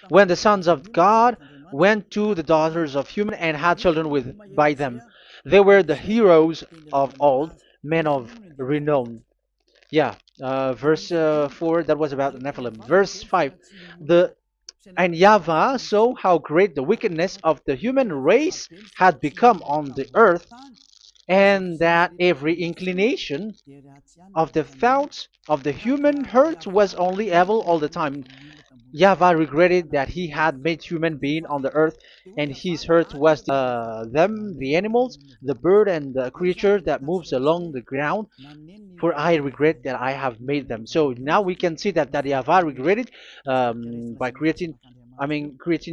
when the sons of God went to the daughters of human and had children with by them. They were the heroes of old, men of renown. Yeah, verse 4, that was about the Nephilim. Verse 5, the and YAHVAH saw how great the wickedness of the human race had become on the earth, and that every inclination of the thoughts of the human heart was only evil all the time. YAHVAH regretted that he had made human being on the earth, and his heart was them, the animals, the bird, and the creature that moves along the ground. For I regret that I have made them. So now we can see that YAHVAH regretted by creating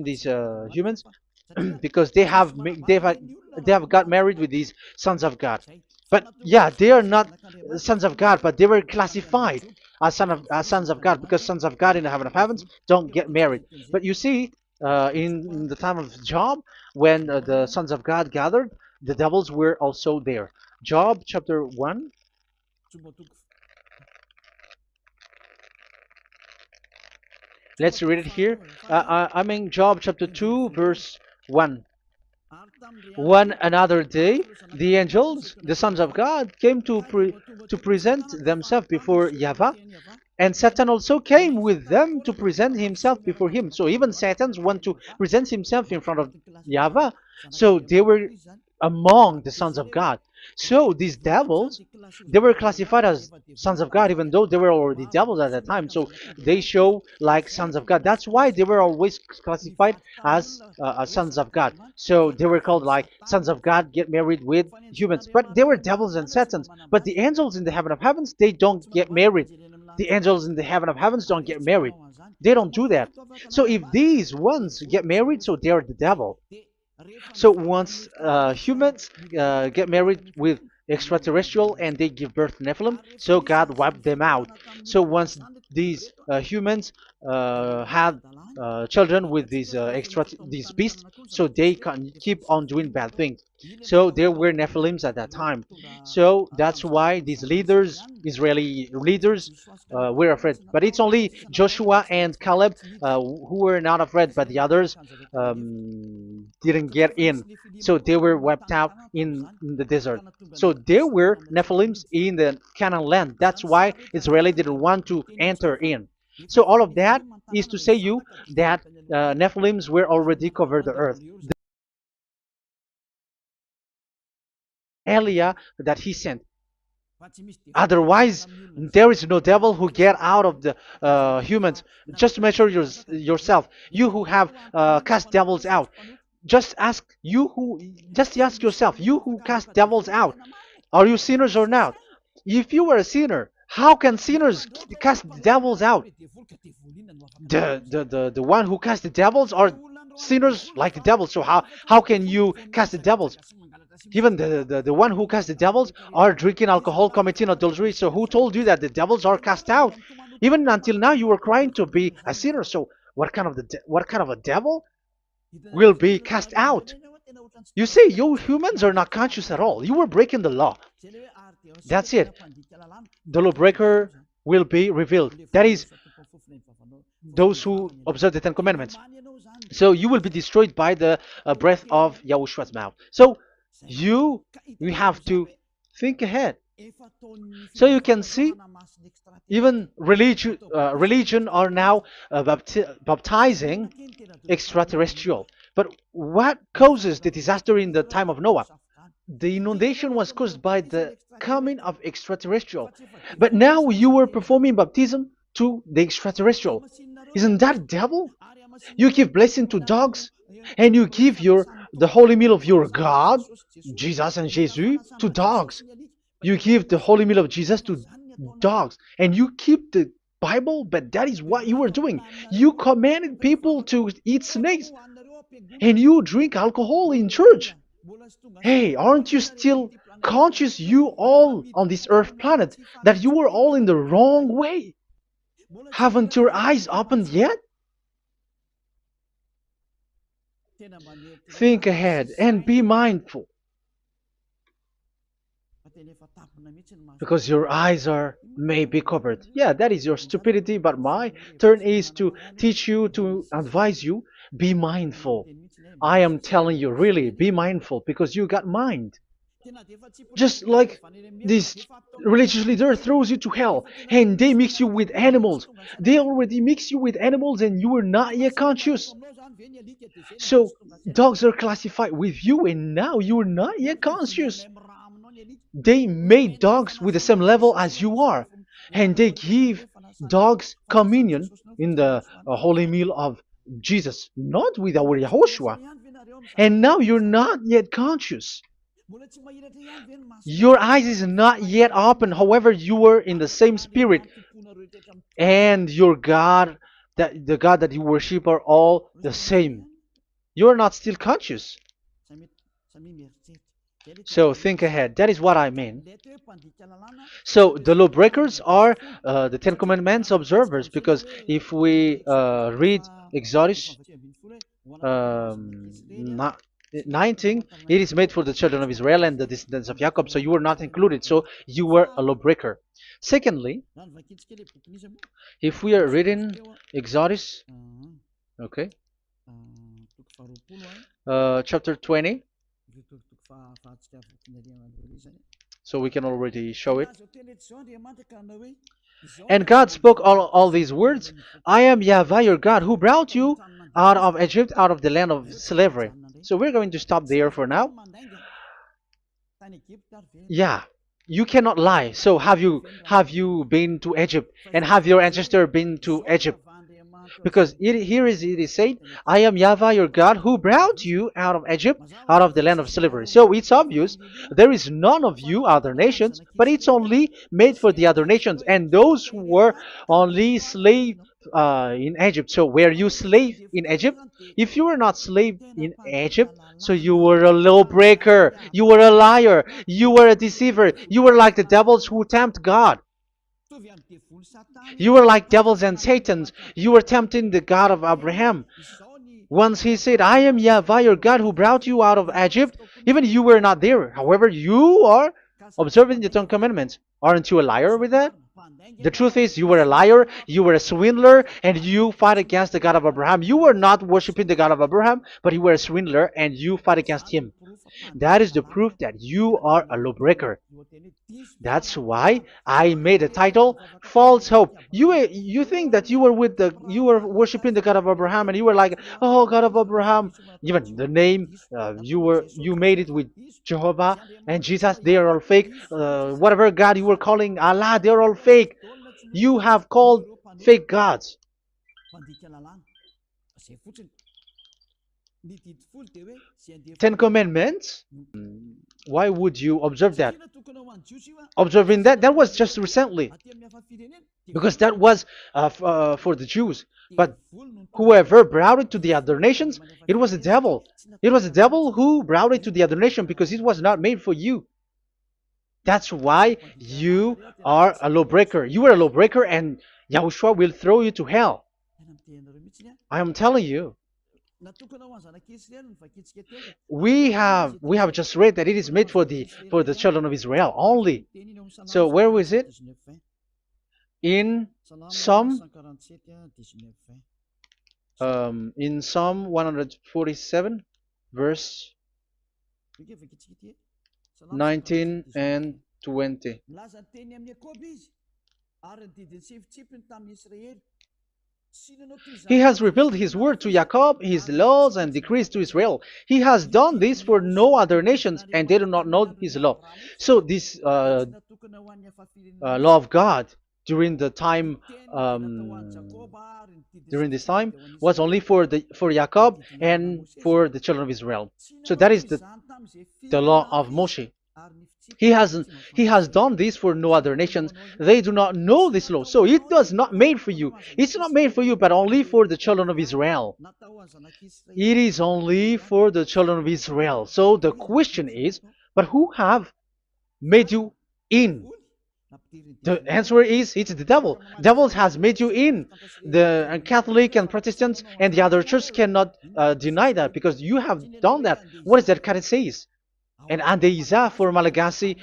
these humans, because they have got married with these sons of God. But yeah, they are not sons of God, but they were classified as sons of God, because sons of God in the heaven of heavens don't get married. But you see, in the time of Job, when the sons of God gathered, the devils were also there. Job chapter 1. Let's read it here. Job chapter 2, verse 1. One another day, the angels, the sons of God, came to present themselves before YAHVAH, and Satan also came with them to present himself before him. So even Satan want to present himself in front of YAHVAH. So they were among the sons of God. So these devils, they were classified as sons of God, even though they were already devils at that time. So they show like sons of God. That's why they were always classified as sons of God. So they were called like sons of God get married with humans. But they were devils and satans. But the angels in the heaven of heavens, they don't get married. The angels in the heaven of heavens don't get married. They don't do that. So if these ones get married, so they're the devil. So once humans get married with extraterrestrial and they give birth to Nephilim, so God wiped them out. So once these humans had children with these beasts, so they can keep on doing bad things. So there were Nephilims at that time. So that's why these leaders, Israeli leaders, were afraid. But it's only Joshua and Caleb who were not afraid, but the others didn't get in. So they were wiped out in the desert. So there were Nephilims in the Canaan land. That's why Israeli didn't want to enter in. So all of that is to say you that Nephilims were already covered the earth. Elia that he sent. Otherwise, there is no devil who get out of the humans. Just measure yourself. You who have cast devils out. Just ask yourself, you who cast devils out, are you sinners or not? If you were a sinner, how can sinners cast devils out? The one who cast the devils are sinners like the devils. So how can you cast the devils? Even the one who cast the devils are drinking alcohol, committing adultery. So who told you that the devils are cast out? Even until now, you were crying to be a sinner. So what kind of a devil will be cast out? You see, you humans are not conscious at all. You were breaking the law. That's it. The lawbreaker will be revealed. That is, those who observe the Ten Commandments. So you will be destroyed by the breath of Yahushua's mouth. So you have to think ahead. So you can see, even religion are now baptizing extraterrestrial. But what causes the disaster in the time of Noah? The inundation was caused by the coming of extraterrestrial. But now you were performing baptism to the extraterrestrial. Isn't that devil? You give blessing to dogs, and you give the holy meal of your God, Jesus and Jesus, to dogs. You give the holy meal of Jesus to dogs, and you keep the Bible, but that is what you were doing. You commanded people to eat snakes, and you drink alcohol in church. Hey, aren't you still conscious, you all on this earth planet, that you were all in the wrong way? Haven't your eyes opened yet? Think ahead and be mindful, because your eyes are may be covered. Yeah, that is your stupidity, but my turn is to teach you, to advise you, be mindful. I am telling you, really, be mindful because you got mind. Just like this religious leader throws you to hell and they mix you with animals. They already mix you with animals and you are not yet conscious. So dogs are classified with you and now you are not yet conscious. They made dogs with the same level as you are, and they give dogs communion in the holy meal of Jesus, not with our Yahoshua. And now you're not yet conscious. Your eyes is not yet open. However, you were in the same spirit, and your God, that the God that you worship, are all the same. You are not still conscious. So think ahead. That is what I mean. So the lawbreakers are the Ten Commandments observers, because if we read Exodus um, 19, it is made for the children of Israel and the descendants of Jacob, so you were not included, so you were a lawbreaker. Secondly, if we are reading Exodus, okay, chapter 20, so we can already show it. And God spoke all these words, I am Yahweh your God, who brought you out of Egypt, out of the land of slavery. So we're going to stop there for now. Yeah, you cannot lie. So have you been to Egypt, and have your ancestor been to Egypt? Because it is said, I am Yahweh your God who brought you out of Egypt, out of the land of slavery. So it's obvious there is none of you other nations, but it's only made for the other nations and those who were only slave in Egypt. So were you slave in Egypt? If you were not slave in Egypt, so you were a lawbreaker, you were a liar, you were a deceiver, you were like the devils who tempt God. You were like devils and satans. You were tempting the God of Abraham. Once he said, I am Yahweh your God who brought you out of Egypt, even you were not there. However, you are observing the Ten Commandments. Aren't you a liar with that? The truth is, you were a liar, you were a swindler, and you fight against the God of Abraham. You were not worshiping the God of Abraham, but you were a swindler and you fight against him. That is the proof that you are a lawbreaker. That's why I made a title, False Hope. You think that you were worshiping the God of Abraham, and you were like, oh, God of Abraham. Even the name, you made it with Jehovah and Jesus. They are all fake. Whatever God you were calling Allah, they are all fake. You have called fake gods. Ten Commandments. Why would you observe that? Observing that was just recently, because that was for the Jews. But whoever brought it to the other nations, it was the devil. It was the devil who brought it to the other nation, because it was not made for you. That's why you are a lawbreaker. You are a lawbreaker, and Yahushua will throw you to hell. I am telling you. We have just read that it is made for the children of Israel only. So where was it? In Psalm 147, verse 19 and 20. He has revealed his word to Jacob, his laws and decrees to Israel. He has done this for no other nations, and they do not know his law. So this law of God during the time, during this time, was only for Jacob and for the children of Israel. So that is the law of Moshe. He has done this for no other nations. They do not know this law. So it was not made for you. It's not made for you, but only for the children of Israel. It is only for the children of Israel. So the question is, but who have made you in? The answer is, it's the devil. Devil has made you in. The Catholic and Protestants and the other church cannot deny that, because you have done that. What is that? It says? And Andeiza for Malagasy,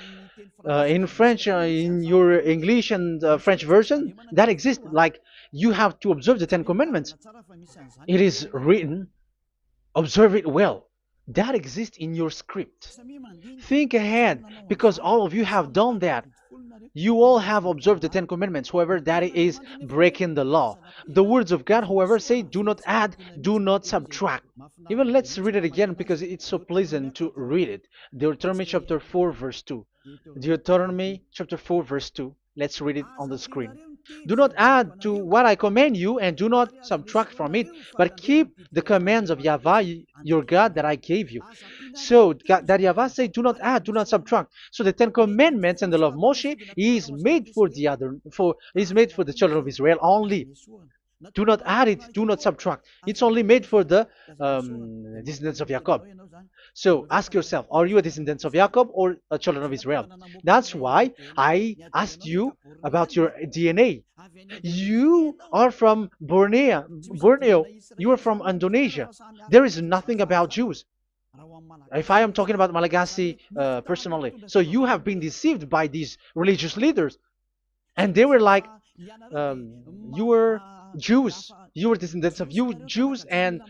in French, in your English and French version, that exists. Like, you have to observe the Ten Commandments. It is written, observe it well. That exists in your script. Think ahead, because all of you have done that. You all have observed the Ten Commandments. However, that is breaking the law. The words of God, however, say, do not add, do not subtract. Even let's read it again because it's so pleasant to read it. Deuteronomy chapter 4, verse 2. Deuteronomy chapter 4, verse 2. Let's read it on the screen. Do not add to what I command you, and do not subtract from it, but keep the commands of YAHVAH, your God, that I gave you. So that YAHVAH said, do not add, do not subtract. So the Ten Commandments and the law of Moshe is made for the children of Israel only. Do not add it, do not subtract. It's only made for the descendants of Jacob. So ask yourself, are you a descendant of Jacob or a children of Israel? That's why I asked you about your DNA. You are from Borneo. You are from Indonesia. There is nothing about Jews. If I am talking about Malagasy personally. So you have been deceived by these religious leaders. And they were like, you were Jews. You were descendants of you Jews, and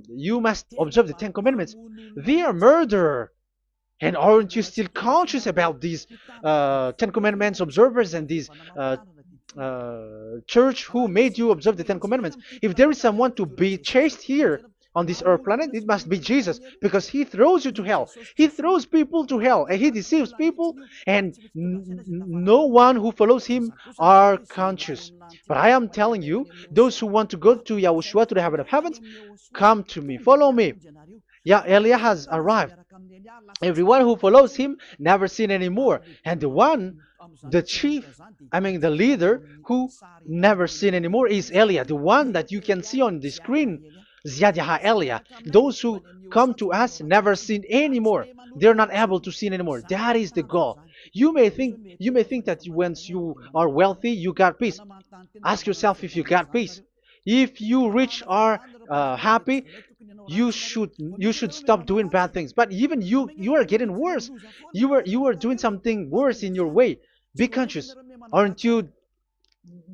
you must observe the Ten Commandments. They are murderer. And aren't you still conscious about these Ten Commandments observers and these church who made you observe the Ten Commandments? If there is someone to be chased here on this earth planet, it must be Jesus, because he throws you to hell. He throws people to hell, and he deceives people, and no one who follows him are conscious. But I am telling you, those who want to go to Yahushua, to the heaven of heavens, come to me, follow me. Yeah, Eliah has arrived. Everyone who follows him never sin anymore. And the chief, the leader who never sin anymore is Eliah, the one that you can see on the screen. Ziyadah Eliah. Those who come to us never sin anymore. They're not able to sin anymore. That is the goal. You may think that once you are wealthy, you got peace. Ask yourself if you got peace. If you rich are happy, you should stop doing bad things. But even you are getting worse. You are doing something worse in your way. Be conscious. Aren't you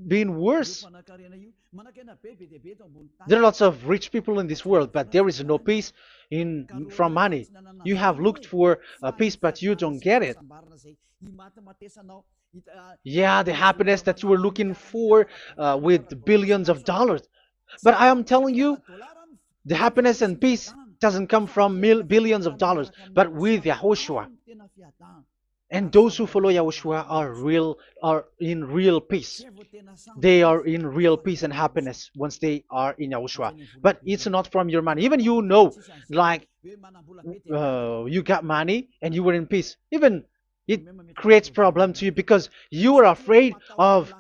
being worse? There are lots of rich people in this world, but there is no peace from money. You have looked for peace, but you don't get it. Yeah, the happiness that you were looking for with billions of dollars. But I am telling you, the happiness and peace doesn't come from billions of dollars, but with Yahushua. And those who follow Yahushua are in real peace. They are in real peace and happiness once they are in Yahushua. But it's not from your money. Even like you got money and you were in peace. Even it creates problem to you because you are afraid of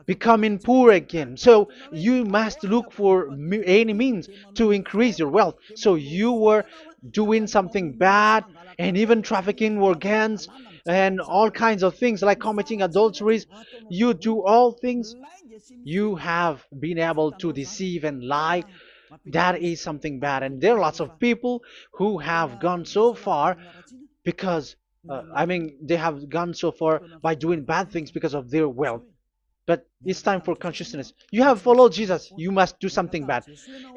becoming poor again. So you must look for any means to increase your wealth. So you were doing something bad and even trafficking organs and all kinds of things like committing adulteries. You do all things. You have been able to deceive and lie. That is something bad. And there are lots of people who have gone so far because, they have gone so far by doing bad things because of their wealth. But it's time for consciousness. You have followed Jesus. You must do something bad.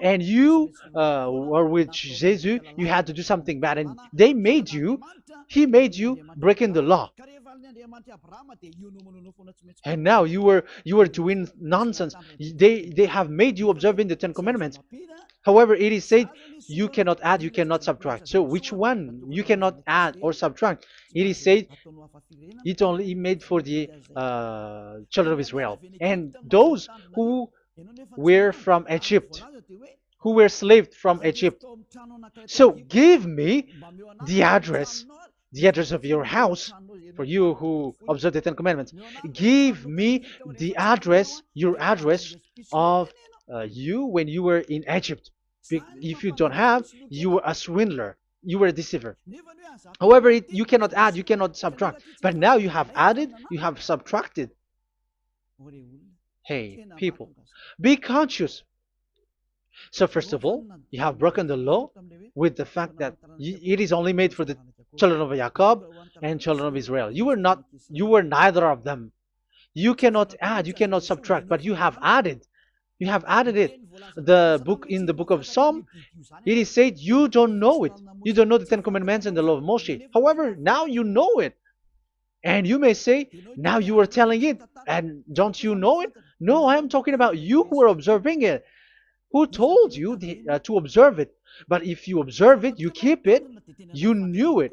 And you were with Jesus. You had to do something bad. And He made you breaking the law. And now you were doing nonsense. They have made you observing the Ten Commandments. However, it is said you cannot add, you cannot subtract. So which one you cannot add or subtract? It is said it only made for the children of Israel and those who were from Egypt, who were slaves from Egypt. So give me the address of your house, for you who observe the Ten Commandments. Give me the address, your address of you when you were in Egypt. If you don't have, you were a swindler. You were a deceiver. However, you cannot add, you cannot subtract. But now you have added, you have subtracted. Hey, people, be conscious. So first of all, you have broken the law with the fact that it is only made for the children of Jacob and children of Israel. You were neither of them. You cannot add, you cannot subtract, but you have added. You have added it. In the book of Psalm, it is said you don't know it. You don't know the Ten Commandments and the law of Moshe. However, now you know it. And you may say, now you are telling it, and don't you know it? No, I am talking about you who are observing it. Who told you to observe it? But if you observe it, you keep it, you knew it.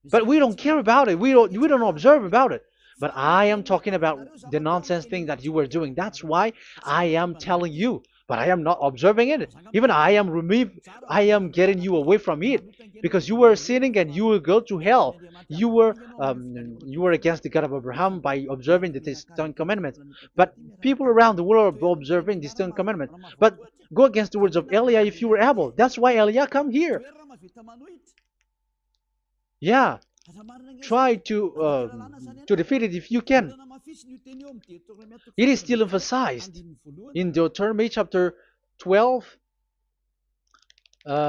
But we don't care about it. We don't observe about it. But I am talking about the nonsense thing that you were doing. That's why I am telling you. But I am not observing it. Even I am getting you away from it because you were sinning and you will go to hell. You were against the God of Abraham by observing the Ten Commandments. But people around the world are observing the Ten Commandments. But go against the words of Eliah if you were able. That's why Eliah come here. Yeah, try to defeat it if you can. It is still emphasized in Deuteronomy chapter 12,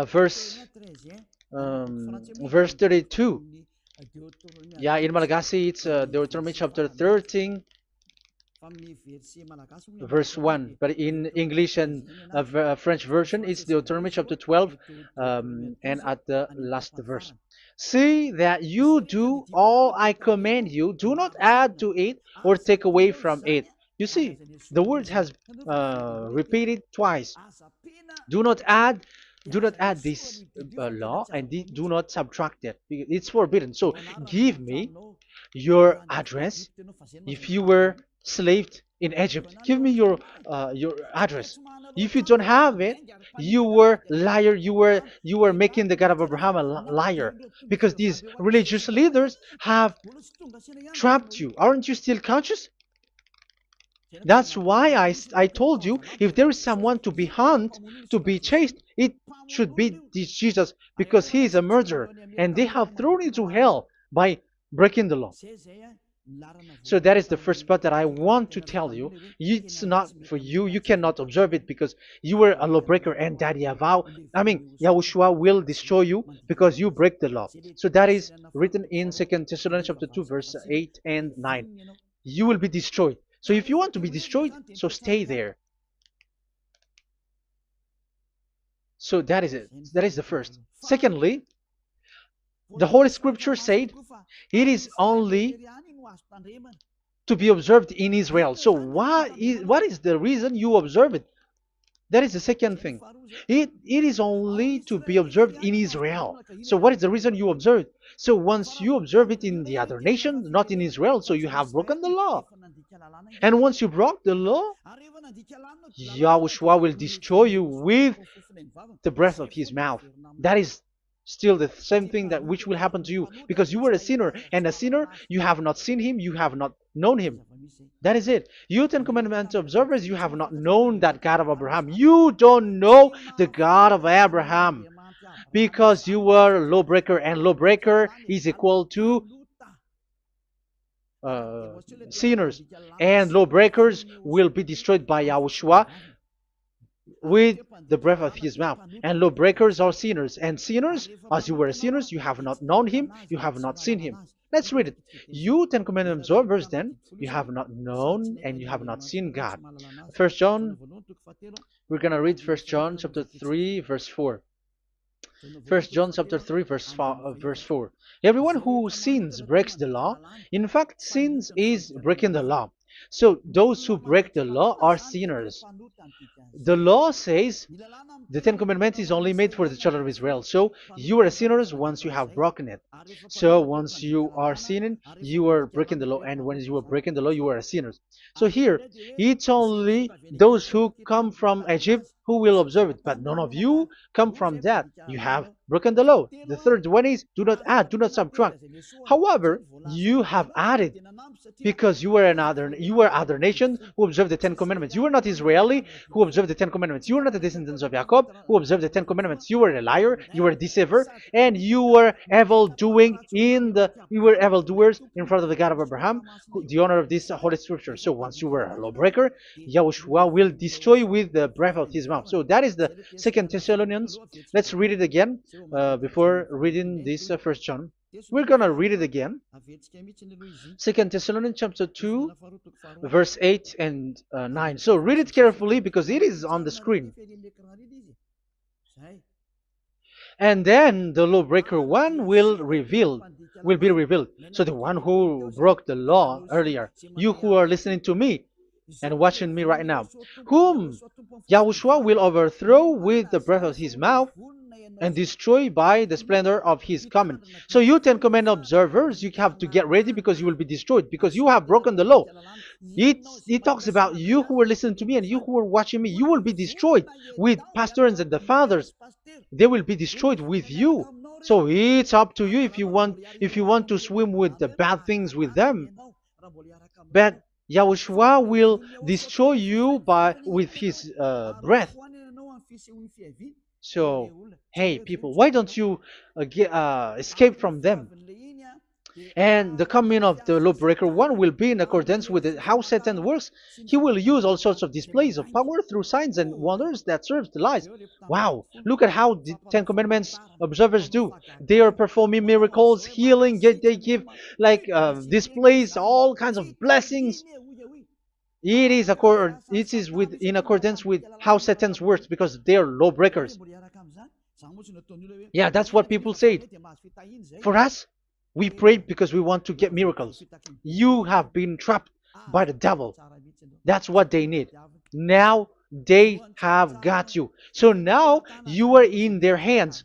verse 32. Yeah, in Malagasy it's Deuteronomy chapter 13, verse 1. But in English and French version, it's Deuteronomy chapter 12, and at the last verse. See that you do all I command you. Do not add to it or take away from it. You see, the word has repeated twice. Do not add. Do not add this law and do not subtract it. It's forbidden. So give me your address. If you were slaved in Egypt, give me your address. If you don't have it, you were liar. You were making the God of Abraham a liar because these religious leaders have trapped you. Aren't you still conscious? That's why I told you if there is someone to be hunted, to be chased, it should be this Jesus because he is a murderer and they have thrown you to hell by breaking the law. So that is the first part that I want to tell you. It's not for you. You cannot observe it because you were a lawbreaker and that Yahushua will destroy you because you break the law. So that is written in 2 Thessalonians chapter 2 verse 8 and 9. You will be destroyed. So if you want to be destroyed, so stay there. So that is it. That is the first. Secondly, the Holy Scripture said it is only to be observed in Israel. So what is the reason you observe it? That is the second thing. It is only to be observed in Israel. So what is the reason you observe it? So once you observe it in the other nation, not in Israel, so you have broken the law. And once you broke the law, Yahushua will destroy you with the breath of his mouth. That is still the same thing that which will happen to you because you were a sinner, and a sinner, you have not seen him, you have not known him. That is it. You Ten Commandments observers, you have not known that God of Abraham. You don't know the God of Abraham because you were a lawbreaker, and lawbreaker is equal to sinners, and lawbreakers will be destroyed by Yahushua with the breath of his mouth. And lawbreakers are sinners, and sinners, as you were sinners, you have not known him, you have not seen him. Let's read it. You Ten Commandments observers, then, you have not known and you have not seen God. First John, we're going to read 1 John chapter 3 verse 4. 1 John chapter 3 verse 4. Everyone who sins breaks the law. In fact, sins is breaking the law. So those who break the law are sinners. The law says the Ten Commandments is only made for the children of Israel. So you are sinners once you have broken it. So once you are sinning, you are breaking the law. And when you are breaking the law, you are a sinner. So here, it's only those who come from Egypt who will observe it. But none of you come from that. You have broken the law. The third one is do not add, do not subtract. However, you have added because you were other nation who observed the Ten Commandments. You were not Israeli who observed the Ten Commandments. You were not the descendants of Jacob who observed the Ten Commandments. You were a liar, you were a deceiver, and you were evildoers in front of the God of Abraham, the honor of this Holy Scripture. So once you were a lawbreaker, Yahushua will destroy you with the breath of his mouth. mouth. So that is the Second Thessalonians. Let's read it again before reading this First John. We're gonna read it again. Second Thessalonians chapter 2, verse 8 and 9. So read it carefully because it is on the screen. And then the lawbreaker one will be revealed. So the one who broke the law earlier, you who are listening to me and watching me right now, whom Yahushua will overthrow with the breath of his mouth and destroy by the splendor of his coming. So you Ten Commandment observers, you have to get ready because you will be destroyed because you have broken the law. It talks about you who are listening to me and you who are watching me. You will be destroyed with pastors and the fathers. They will be destroyed with you. So it's up to you if you want to swim with the bad things with them. But Yahushua will destroy you with his breath. So, hey people, why don't you escape from them? And the coming of the lawbreaker one will be in accordance with how Satan works. He will use all sorts of displays of power through signs and wonders that serve the lies. Wow, look at how the Ten Commandments observers do. They are performing miracles, healing, they give like displays, all kinds of blessings. It is in accordance with how Satan works because they are lawbreakers. Yeah, that's what people say. For us, we pray because we want to get miracles. You have been trapped by the devil. That's what they need. Now they have got you. So now you are in their hands.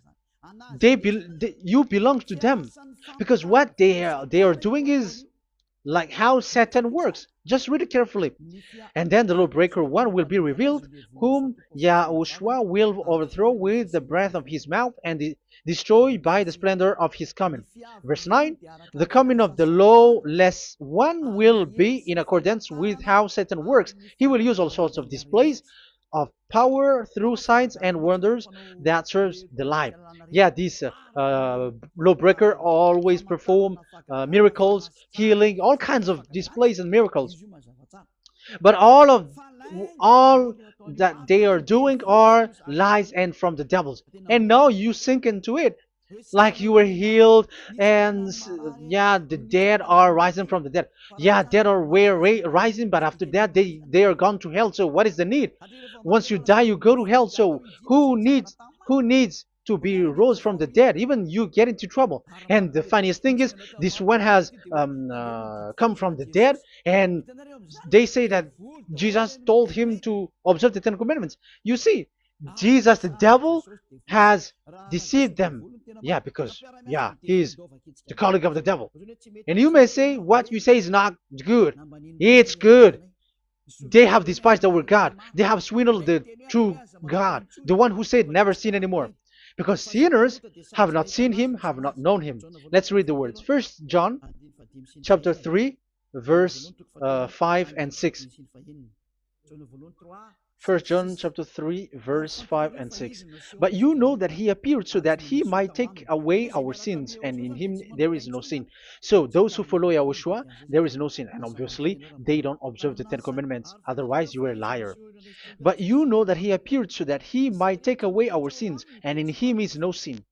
You belong to them. Because what they are doing is like how Satan works. Just read it carefully. And then the lawbreaker one will be revealed, whom Yahushua will overthrow with the breath of his mouth and destroy by the splendor of his coming. Verse 9, the coming of the lawless one will be in accordance with how Satan works. He will use all sorts of displays of power through signs and wonders that serves the lie. Yeah, this lawbreaker always perform miracles, healing, all kinds of displays and miracles. But all that they are doing are lies and from the devils. And now you sink into it. Like you were healed, and yeah, the dead are rising from the dead. Yeah, dead are rising, but after that they are gone to hell. So what is the need? Once you die, you go to hell. So who needs to be rose from the dead? Even you get into trouble. And the funniest thing is, this one has come from the dead, and they say that Jesus told him to observe the Ten Commandments. You see, Jesus, the devil, has deceived them. Yeah, because, yeah, he's the colleague of the devil. And you may say, what you say is not good. It's good. They have despised our God. They have swindled the true God, the one who said, never sin anymore. Because sinners have not seen him, have not known him. Let's read the words. First John chapter 3, verse 5 and 6. 1 John chapter 3, verse 5 and 6. But you know that he appeared so that he might take away our sins, and in him there is no sin. So those who follow YAHOSHUAH, there is no sin. And obviously, they don't observe the Ten Commandments. Otherwise, you are a liar. But you know that he appeared so that he might take away our sins, and in him is no sin.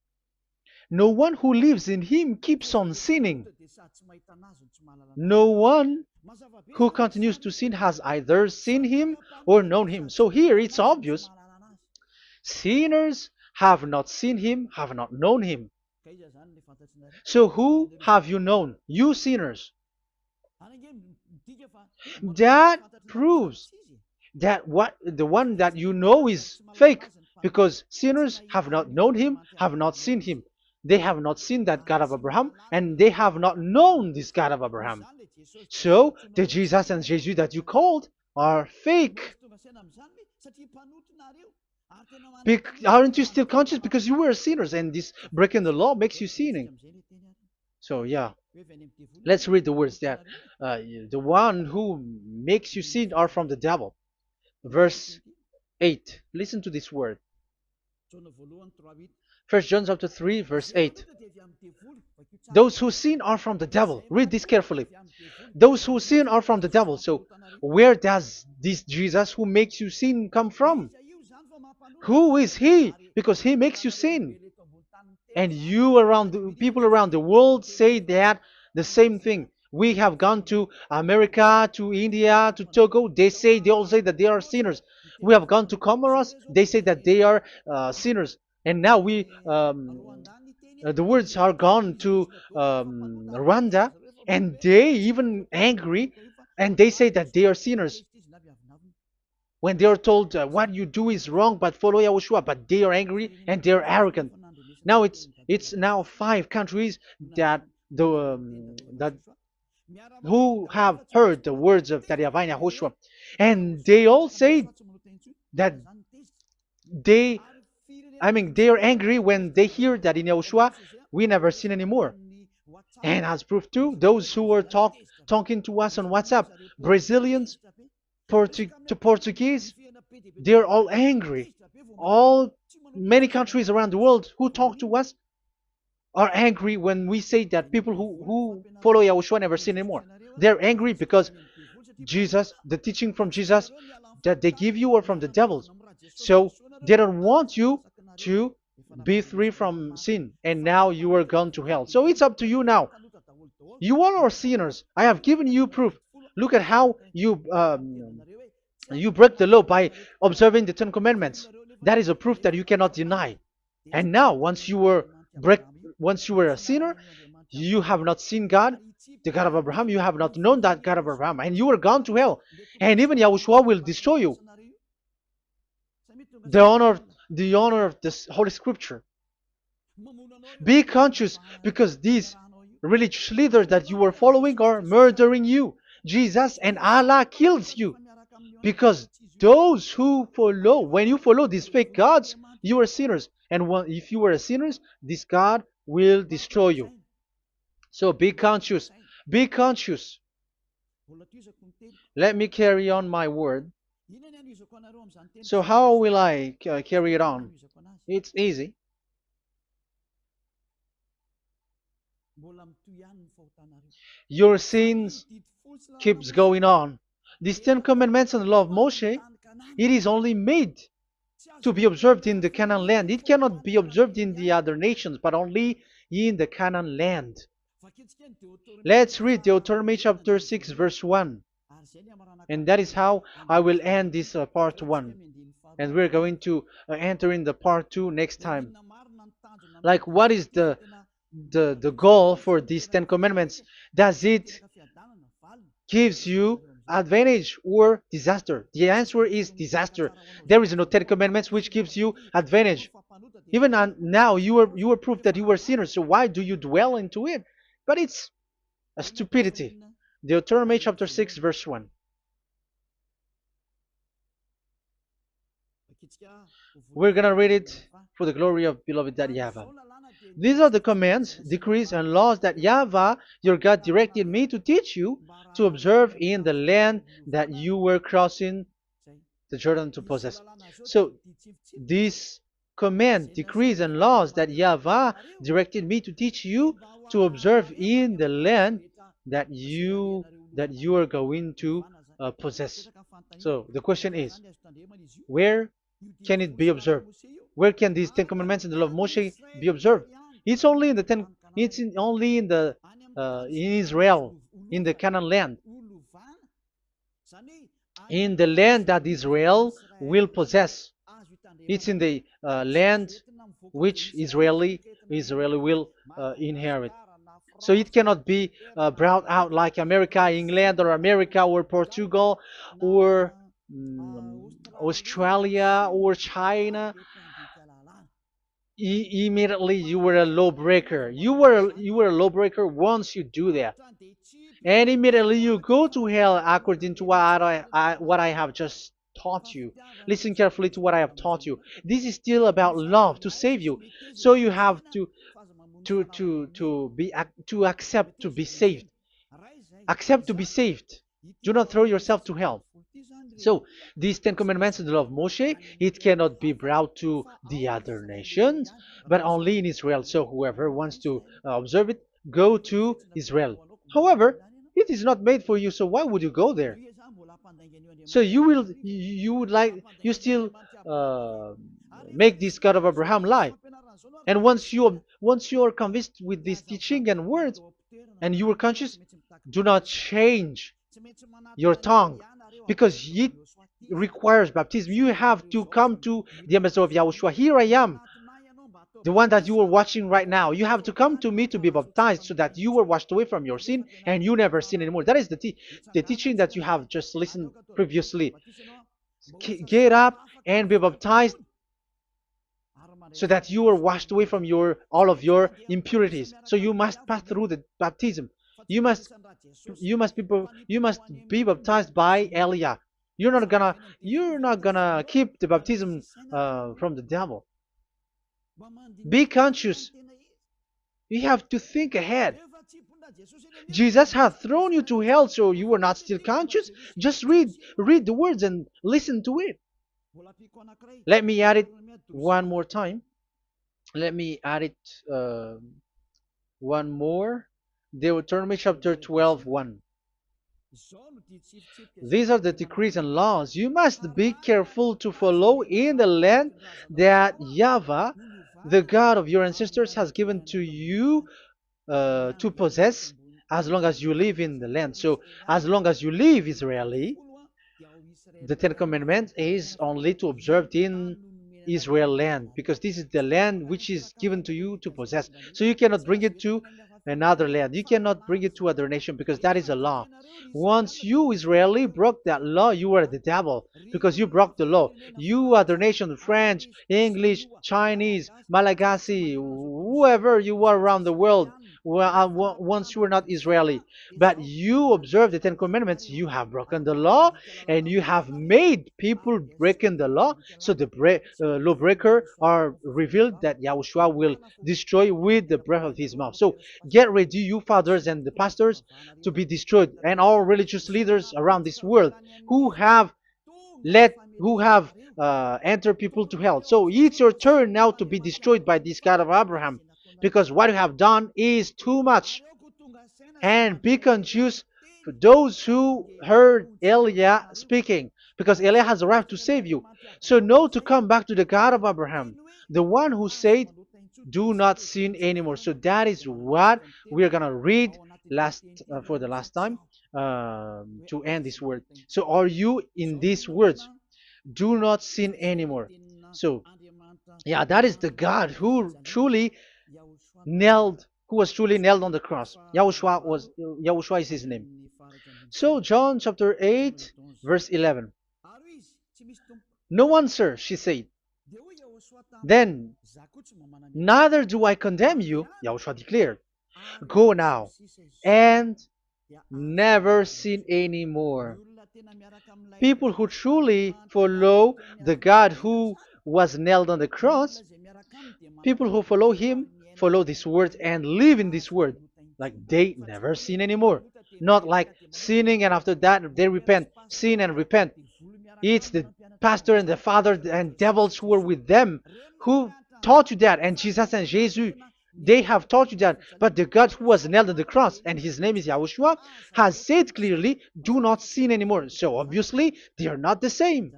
No one who lives in him keeps on sinning. No one who continues to sin has either seen him or known him. So here it's obvious. Sinners have not seen him, have not known him. So who have you known? You sinners. That proves that the one that you know is fake, because sinners have not known him, have not seen him. They have not seen that God of Abraham, and they have not known this God of Abraham. So the Jesus and Jesus that you called are fake. Aren't you still conscious? Because you were sinners, and this breaking the law makes you sinning. So yeah, let's read the words that the one who makes you sin are from the devil. Verse 8. Listen to this word. 1 John chapter 3, verse 8. Those who sin are from the devil. Read this carefully. Those who sin are from the devil. So where does this Jesus who makes you sin come from? Who is he? Because he makes you sin. And you around the people around the world say that the same thing. We have gone to America, to India, to Togo. They all say that they are sinners. We have gone to Comoros. They say that they are sinners. And now the words are gone to Rwanda, and they even angry, and they say that they are sinners when they are told what you do is wrong, but follow Yahushua. But they are angry and they are arrogant. Now it's now 5 countries that that who have heard the words of Yahavah and Yahushua, and they all say that they they are angry when they hear that in Yahushua we never sin anymore. And as proof too, those who were talking to us on WhatsApp, Brazilians, Portuguese, they're all angry. All many countries around the world who talk to us are angry when we say that people who follow Yahushua never sin anymore. They're angry because Jesus, the teaching from Jesus that they give you are from the devils. So they don't want you to be free from sin, and now you are gone to hell. So it's up to you now. You all are sinners. I have given you proof. Look at how you break the law by observing the Ten Commandments. That is a proof that you cannot deny. And now, break, once you were a sinner, you have not seen God, the God of Abraham. You have not known that God of Abraham, and you are gone to hell. And even Yahushua will destroy you. The honor, the honor of this Holy Scripture. Be conscious, because these religious leaders that you are following are murdering you. Jesus and Allah kills you. Because those who follow, when you follow these fake gods, you are sinners. And if you are a sinner, this God will destroy you. So be conscious. Be conscious. Let me carry on my word. So how will I carry it on? It's easy. Your sins keeps going on. These 10 Commandments and the law of Moshe, it is only made to be observed in the Canaan land. It cannot be observed in the other nations, but only in the Canaan land. Let's read Deuteronomy chapter 6, verse 1. And that is how I will end this part 1. And we're going to enter in the part 2 next time. Like, what is the goal for these 10 Commandments? Does it gives you advantage or disaster? The answer is disaster. There is no 10 Commandments which gives you advantage. Even now you are proof that you are sinners. So why do you dwell into it? But it's a stupidity. Deuteronomy chapter 6, verse 1. We're gonna read it for the glory of beloved Daddy Yahvah. These are the commands, decrees, and laws that Yahvah, your God, directed me to teach you to observe in the land that you were crossing the Jordan to possess. So, these command, decrees, and laws that Yahvah directed me to teach you to observe in the land that you are going to possess. So, the question is, where can it be observed? Where can these 10 Commandments and the law of Moshe be observed? It's only in the only in the in Israel, in the Canaan land, in the land that Israel will possess. It's in the land which Israeli will inherit. So it cannot be brought out like America, England, or America, or Portugal, or Australia, or China. Immediately you were a lawbreaker. You were a lawbreaker once you do that, and immediately you go to hell according to what I have just taught you. Listen carefully to what I have taught you. This is still about love to save you. So you have to accept to be saved. Accept to be saved. Do not throw yourself to hell. So these 10 Commandments and the law of Moshe, it cannot be brought to the other nations, but only in Israel. So whoever wants to observe it, go to Israel. However, it is not made for you, so why would you go there? So you still make this God of Abraham lie. And once you are convinced with this teaching and words, and you are conscious, do not change your tongue, because it requires baptism. You have to come to the ambassador of Yahushua. Here I am, the one that you are watching right now. You have to come to me to be baptized so that you were washed away from your sin and you never sin anymore. That is the teaching that you have just listened previously. Get up and be baptized so that you are washed away from all of your impurities. So you must pass through the baptism. You must you must be baptized by Elia. You're not gonna keep the baptism from the devil. Be conscious. You have to think ahead. Jesus has thrown you to hell, so you are not still conscious. Just read the words and listen to it. Let me add it one more time. Let me add it one more. Deuteronomy chapter 12:1. These are the decrees and laws you must be careful to follow in the land that YAHVAH, the God of your ancestors, has given to you to possess as long as you live in the land. So, as long as you live Israeli, the Ten Commandments is only to observe in Israel land, because this is the land which is given to you to possess. So you cannot bring it to another land. You cannot bring it to other nation, because that is a law. Once you Israeli broke that law, you are the devil, because you broke the law. You other nation, French, English, Chinese, Malagasy, whoever you are around the world, once you are not Israeli, but you observe the Ten Commandments, you have broken the law, and you have made people breaking the law. So the lawbreaker are revealed that Yahushua will destroy with the breath of his mouth. So get ready, you fathers and the pastors, to be destroyed, and all religious leaders around this world who have entered people to hell. So it's your turn now to be destroyed by this God of Abraham, because what you have done is too much. And be conscious for those who heard Eliah speaking, because Eliah has arrived to save you. So know to come back to the God of Abraham, the one who said, do not sin anymore. So that is what we're gonna read for the last time, to end this word. So are you in these words? Do not sin anymore. So yeah, that is the God who was truly nailed on the cross. Yahushua is his name. So John chapter 8 verse 11. No answer, she said. Then, neither do I condemn you, Yahushua declared. Go now and never sin anymore. People who truly follow the God who was nailed on the cross, people who follow him, follow this word and live in this word, like they never sin anymore. Not like sinning and after that they repent, sin and repent. It's the pastor and the father and devils who are with them who taught you that, and Jesus and Jesus, they have taught you that. But the God who was nailed on the cross, and his name is Yahushua, has said clearly, do not sin anymore. So obviously they are not the same.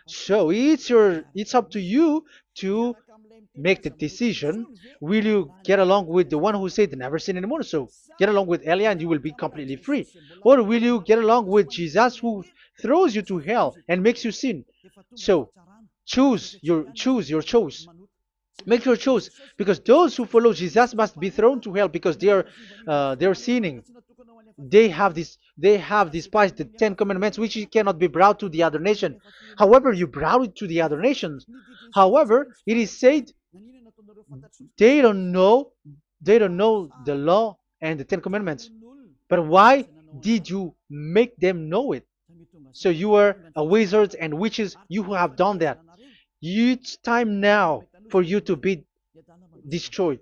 So it's up to you to make the decision. Will you get along with the one who said never sin anymore? So get along with Elia and you will be completely free. Or will you get along with Jesus who throws you to hell and makes you sin? So choose your choice. Make your choice, because those who follow Jesus must be thrown to hell because they are sinning. They have despised the Ten Commandments, which cannot be brought to the other nation. However, you brought it to the other nations. However, it is said they don't know the law and the Ten Commandments. But why did you make them know it? So you are a wizards and witches, you who have done that. It's time now for you to be destroyed.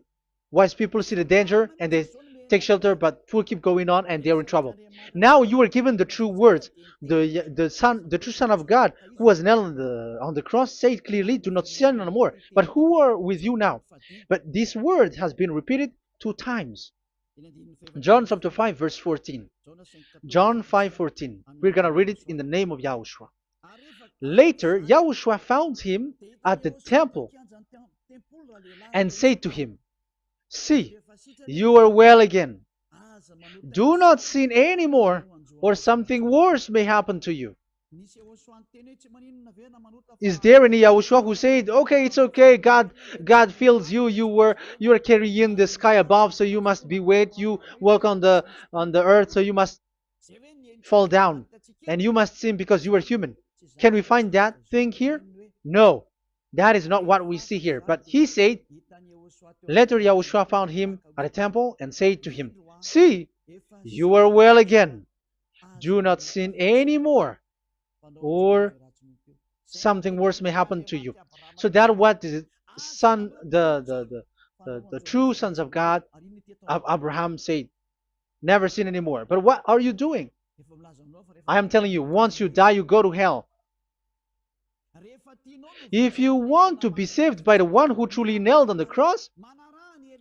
Wise people see the danger and they take shelter, but fool keep going on and they're in trouble. Now you are given the true words. The true Son of God, who was nailed on the cross, said clearly, "Do not sin no more." But who are with you now? But this word has been repeated 2 times. John chapter 5 verse 14. John 5:14. We're gonna read it in the name of Yahushua. Later, Yahushua found him at the temple and said to him, "See, you are well again. Do not sin anymore, or something worse may happen to you." Is there any Yahushua who said, "Okay, it's okay, God feels you, you are carrying the sky above, so you must be weight, you walk on the earth, so you must fall down, and you must sin because you are human"? Can we find that thing here? No, that is not what we see here. But he said, later Yahushua found him at a temple and said to him, "See, you are well again. Do not sin anymore, or something worse may happen to you." So that what the son, the true sons of God of Abraham said, never sin anymore. But what are you doing? I am telling you, once you die, you go to hell. If you want to be saved by the one who truly nailed on the cross,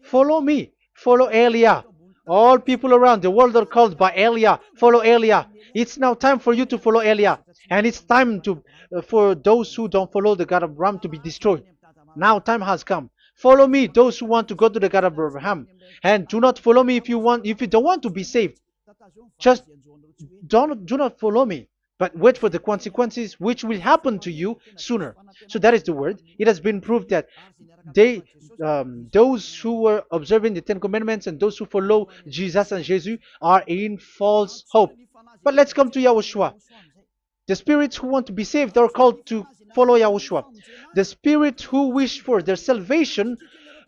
follow me. Follow Elia. All people around the world are called by Elia. Follow Elia. It's now time for you to follow Elia. And it's time to for those who don't follow the God of Abraham to be destroyed. Now time has come. Follow me, those who want to go to the God of Abraham. And do not follow me if you don't want to be saved. Just do not follow me, but wait for the consequences which will happen to you sooner. So that is the word. It has been proved that they those who were observing the Ten Commandments and those who follow Jesus and Jesus are in false hope. But let's come to Yahushua. The spirits who want to be saved are called to follow Yahushua. The spirits who wish for their salvation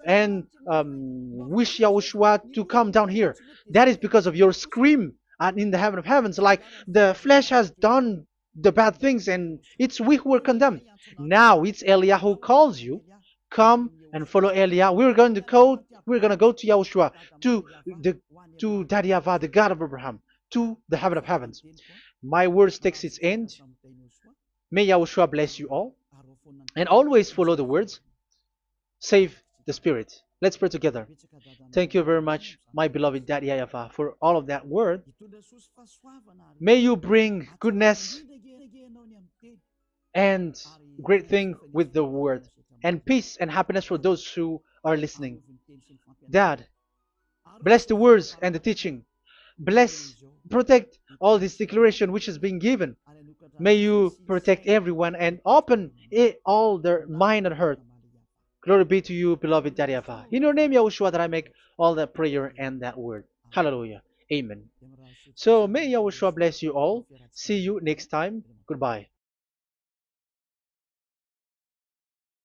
and wish Yahushua to come down here, that is because of your scream and in the heaven of heavens, like the flesh has done the bad things and it's we who are condemned. Now it's Eliah who calls you. Come and follow Eliah. We're going to go to Yahushua, to the to Daddy Yahvah, the God of Abraham, to the heaven of heavens. My words takes its end. May Yahushua bless you all. And always follow the words. Save the spirit. Let's pray together. Thank you very much, my beloved Daddy Yahvah, for all of that word. May you bring goodness and great thing with the word, and peace and happiness for those who are listening. Dad, bless the words and the teaching. Bless, protect all this declaration which is being given. May you protect everyone and open all their mind and heart. Glory be to you, beloved Daddy Yahvah. In your name, Yahushua, that I make all that prayer and that word. Hallelujah. Amen. So may Yahushua bless you all. See you next time. Goodbye.